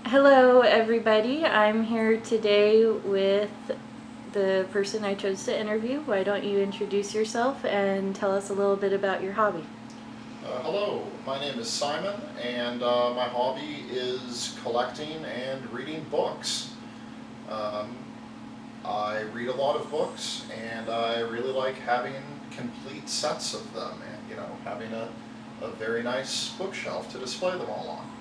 Hello, everybody. I'm here today with the person I chose to interview. Why don't you introduce yourself and tell us a little bit about your hobby? Hello, my name is Simon, and my hobby is collecting and reading books. Um, I read a lot of books, and I really like having complete sets of them, and having a very nice bookshelf to display them all on.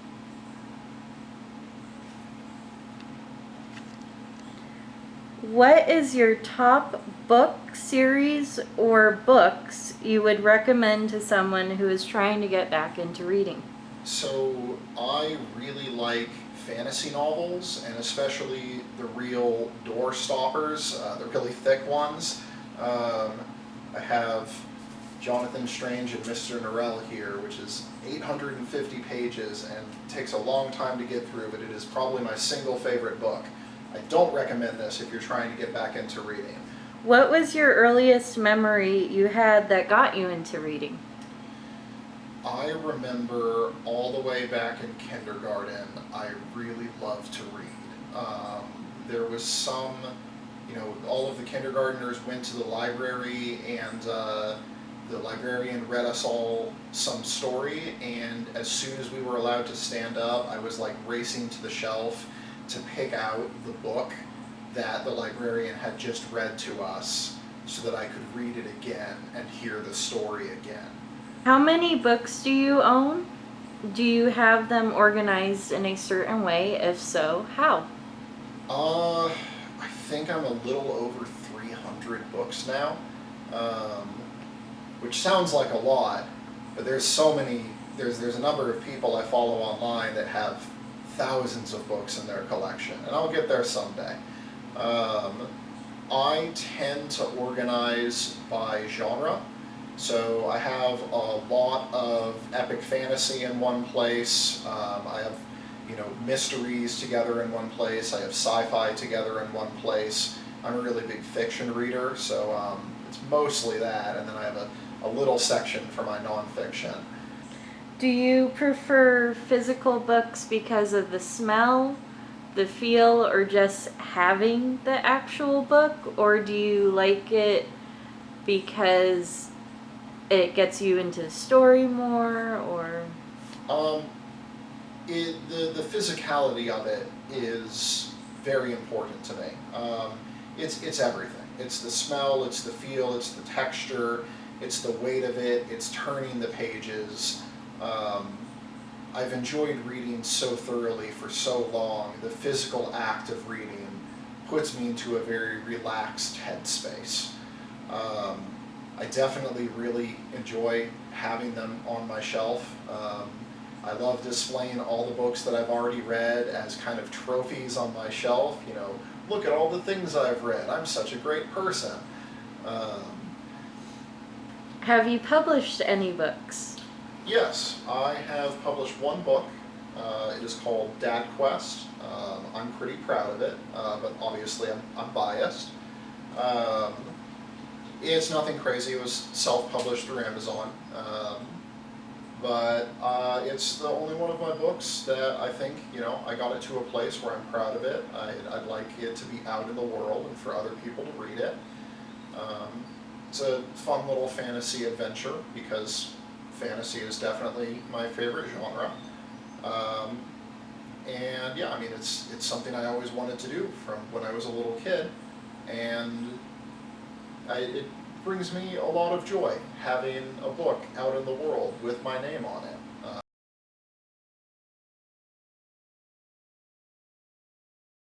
What is your top book series or books you would recommend to someone who is trying to get back into reading? So I really like fantasy novels, and especially the real door stoppers, the really thick ones. Um, I have Jonathan Strange and Mr. Norrell here, which is 850 pages and takes a long time to get through, but it is probably my single favorite book. I don't recommend this if you're trying to get back into reading. What was your earliest memory you had that got you into reading? I remember all the way back in kindergarten, I really loved to read. There was all of the kindergartners went to the library, and the librarian read us all some story, and as soon as we were allowed to stand up, I was like racing to the shelf to pick out the book that the librarian had just read to us so that I could read it again and hear the story again. How many books do you own? Do you have them organized in a certain way? If so, how? Uh, I think I'm a little over 300 books now, um, which sounds like a lot, but there's so many. There's a number of people I follow online that have thousands of books in their collection, and I'll get there someday. Um, I tend to organize by genre. So I have a lot of epic fantasy in one place. I have, mysteries together in one place. I have sci-fi together in one place. I'm a really big fiction reader, so it's mostly that. And then I have a little section for my nonfiction. Do you prefer physical books because of the smell, the feel, or just having the actual book? Or do you like it because it gets you into the story more? Or Um, the physicality of it is very important to me. It's everything. It's the smell, it's the feel, it's the texture, it's the weight of it, it's turning the pages. Um, I've enjoyed reading so thoroughly for so long. The physical act of reading puts me into a very relaxed headspace. Um, I definitely really enjoy having them on my shelf. I love displaying all the books that I've already read as kind of trophies on my shelf. Look at all the things I've read. I'm such a great person. Um, have you published any books? yes, I have published one book. It is called Dad Quest. I'm pretty proud of it, but obviously I'm biased. Um, it's nothing crazy. It was self-published through Amazon. But it's the only one of my books that I think, I got it to a place where I'm proud of it. I'd like it to be out in the world and for other people to read it. Um, it's a fun little fantasy adventure because fantasy is definitely my favorite genre. Um, and yeah, I mean, it's something I always wanted to do from when I was a little kid, and it brings me a lot of joy having a book out in the world with my name on it.